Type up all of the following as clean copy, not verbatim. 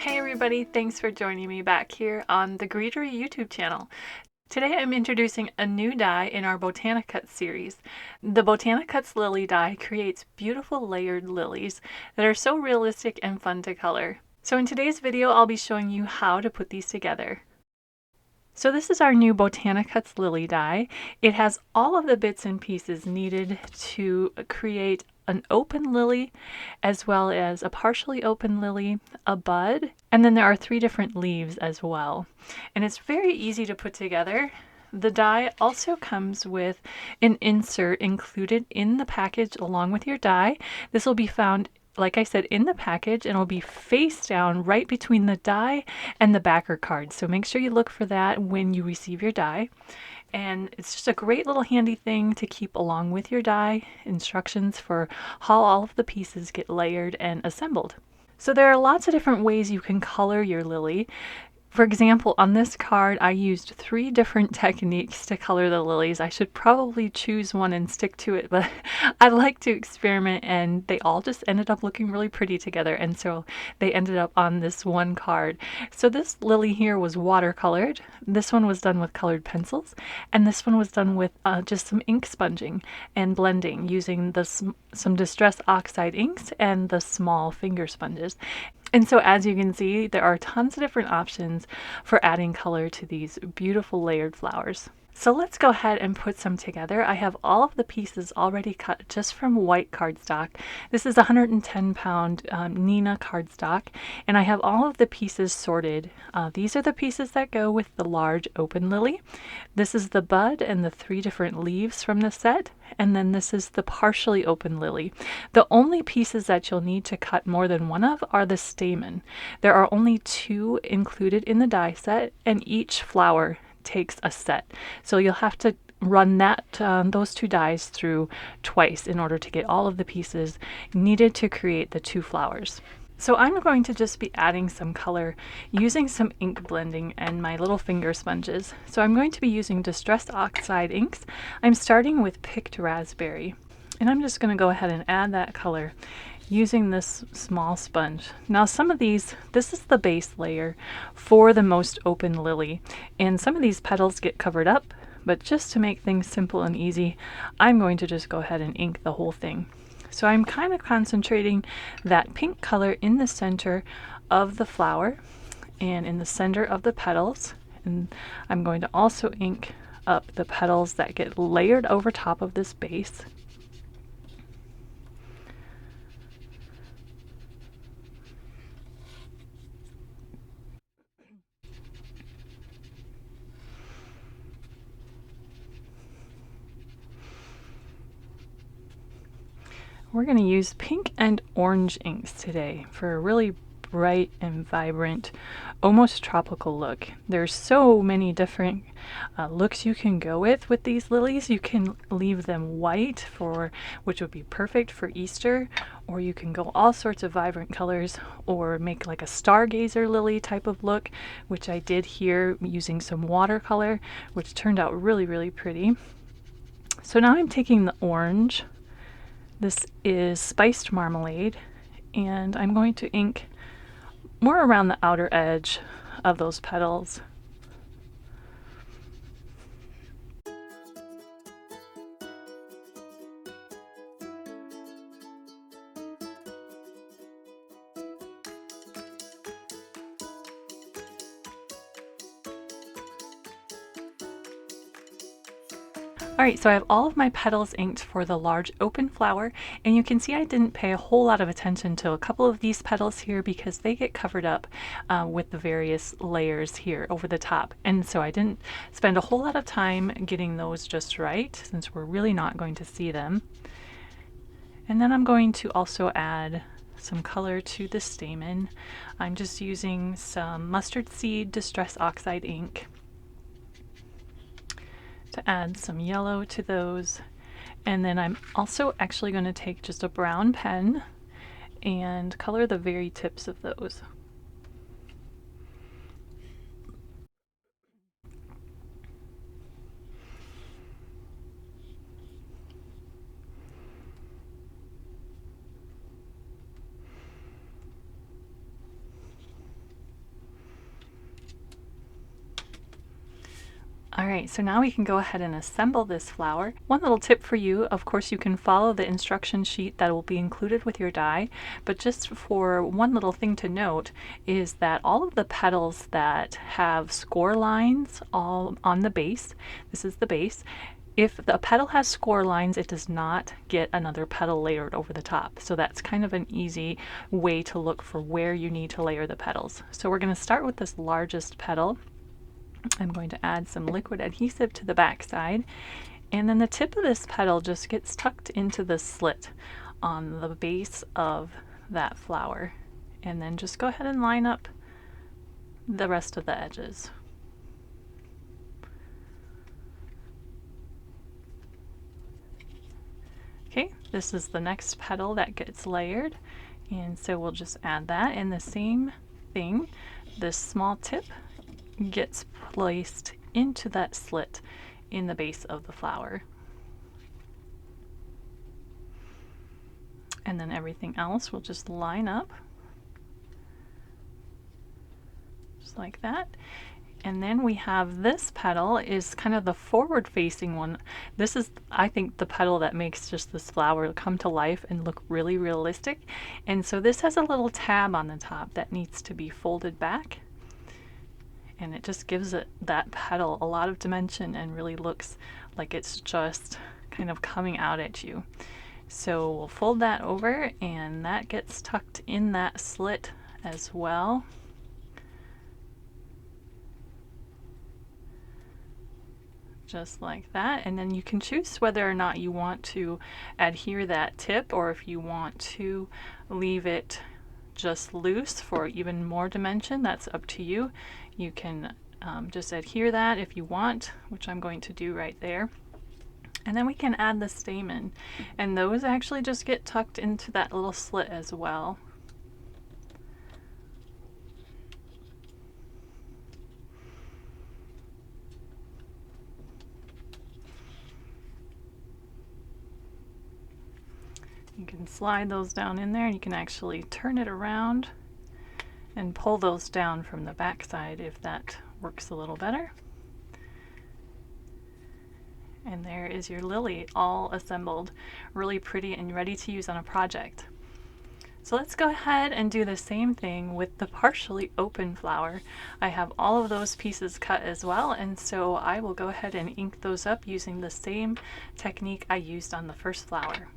Hey everybody, thanks for joining me back here on the Greetery YouTube channel. Today I'm introducing a new dye in our BotaniCuts series. The BotaniCuts lily dye creates beautiful layered lilies that are so realistic and fun to color. So in today's video I'll be showing you how to put these together. So this is our new BotaniCuts lily dye. It has all of the bits and pieces needed to create an open lily, as well as a partially open lily, a bud, and then there are 3 different leaves as well. And it's very easy to put together. The dye also comes with an insert included in the package along with your dye. This will be found, like I said, in the package, and it'll be face down right between the dye and the backer card. So make sure you look for that when you receive your dye. And it's just a great little handy thing to keep along with your dye, instructions for how all of the pieces get layered and assembled. So there are lots of different ways you can color your lily. For example, on this card, I used 3 different techniques to color the lilies. I should probably choose one and stick to it, but I like to experiment, and they all just ended up looking really pretty together, and so they ended up on this one card. So this lily here was watercolored, this one was done with colored pencils, and this one was done with just some ink sponging and blending using some distress oxide inks and the small finger sponges. And so as you can see, there are tons of different options for adding color to these beautiful layered flowers. So let's go ahead and put some together. I have all of the pieces already cut just from white cardstock. This is 110 pound Nina cardstock, and I have all of the pieces sorted. These are the pieces that go with the large open lily. This is the bud and the 3 different leaves from the set, and then this is the partially open lily. The only pieces that you'll need to cut more than one of are the stamen. There are only 2 included in the die set, and each flower takes a set. So you'll have to run those 2 dies through twice in order to get all of the pieces needed to create the 2 flowers. So I'm going to just be adding some color using some ink blending and my little finger sponges. So I'm going to be using distressed oxide inks. I'm starting with picked raspberry, and I'm just going to go ahead and add that color using this small sponge. Now some of these, this is the base layer for the most open lily, and some of these petals get covered up, but just to make things simple and easy, I'm going to just go ahead and ink the whole thing. So I'm kind of concentrating that pink color in the center of the flower and in the center of the petals, and I'm going to also ink up the petals that get layered over top of this base. We're going to use pink and orange inks today for a really bright and vibrant, almost tropical look. There's so many different looks you can go with these lilies. You can leave them white, which would be perfect for Easter, or you can go all sorts of vibrant colors, or make like a stargazer lily type of look, which I did here using some watercolor, which turned out really, really pretty. So now I'm taking the orange. This is spiced marmalade, and I'm going to ink more around the outer edge of those petals. Alright, so I have all of my petals inked for the large open flower, and you can see I didn't pay a whole lot of attention to a couple of these petals here because they get covered up with the various layers here over the top, and so I didn't spend a whole lot of time getting those just right since we're really not going to see them. And then I'm going to also add some color to the stamen. I'm just using some mustard seed distress oxide ink to add some yellow to those, and then I'm also actually going to take just a brown pen and color the very tips of those. Alright, so now we can go ahead and assemble this flower. One little tip for you, of course you can follow the instruction sheet that will be included with your die, but just for one little thing to note is that all of the petals that have score lines all on the base, this is the base, if the petal has score lines, it does not get another petal layered over the top. So that's kind of an easy way to look for where you need to layer the petals. So we're going to start with this largest petal. I'm going to add some liquid adhesive to the back side, and then the tip of this petal just gets tucked into the slit on the base of that flower, and then just go ahead and line up the rest of the edges. Okay, this is the next petal that gets layered, and so we'll just add that, and the same thing, this small tip gets placed into that slit in the base of the flower. And then everything else will just line up just like that. And then we have this petal is kind of the forward facing one. This is, I think, the petal that makes just this flower come to life and look really realistic. And so this has a little tab on the top that needs to be folded back. And it just gives it, that petal, a lot of dimension and really looks like it's just kind of coming out at you. So we'll fold that over, and that gets tucked in that slit as well. Just like that. And then you can choose whether or not you want to adhere that tip, or if you want to leave it just loose for even more dimension. That's up to you. You can just adhere that if you want, which I'm going to do right there. And then we can add the stamen, and those actually just get tucked into that little slit as well. You can slide those down in there, and you can actually turn it around and pull those down from the back side if that works a little better. And there is your lily all assembled, really pretty and ready to use on a project. So let's go ahead and do the same thing with the partially open flower. I have all of those pieces cut as well, and so I will go ahead and ink those up using the same technique I used on the first flower.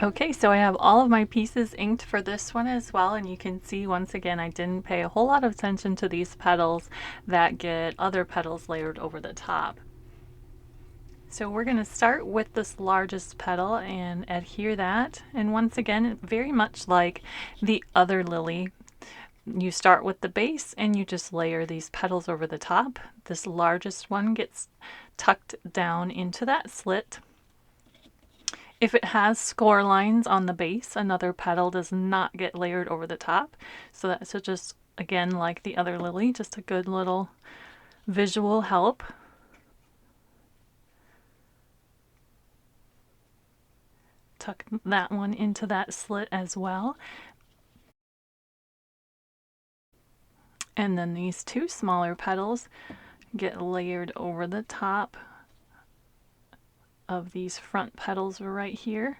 Okay, so I have all of my pieces inked for this one as well, and you can see once again I didn't pay a whole lot of attention to these petals that get other petals layered over the top. So we're going to start with this largest petal and adhere that, and once again, very much like the other lily, you start with the base and you just layer these petals over the top. This largest one gets tucked down into that slit. If it has score lines on the base, another petal does not get layered over the top. So that's just, again, like the other lily, just a good little visual help. Tuck that one into that slit as well. And then these two smaller petals get layered over the top of these front petals right here.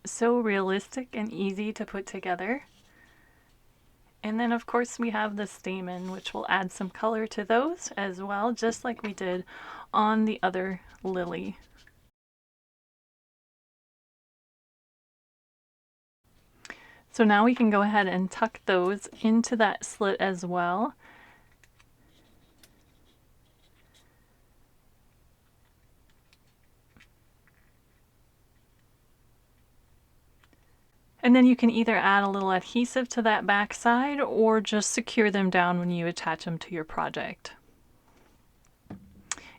So realistic and easy to put together. And then of course we have the stamen, which will add some color to those as well, just like we did on the other lily. So now we can go ahead and tuck those into that slit as well. And then you can either add a little adhesive to that back side or just secure them down when you attach them to your project.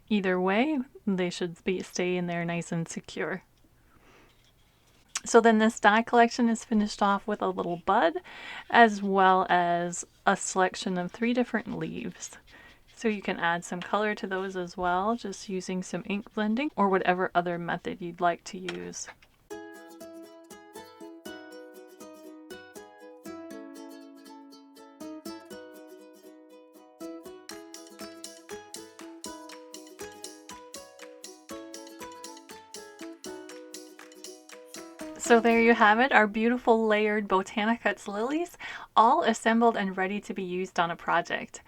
Either way, they should stay in there nice and secure. So then this die collection is finished off with a little bud, as well as a selection of 3 different leaves. So you can add some color to those as well, just using some ink blending or whatever other method you'd like to use. So there you have it, our beautiful layered BotaniCuts lilies, all assembled and ready to be used on a project.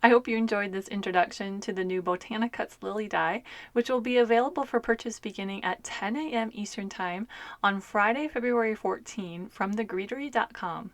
I hope you enjoyed this introduction to the new BotaniCuts lily die, which will be available for purchase beginning at 10 a.m. Eastern Time on Friday, February 14 from thegreetery.com.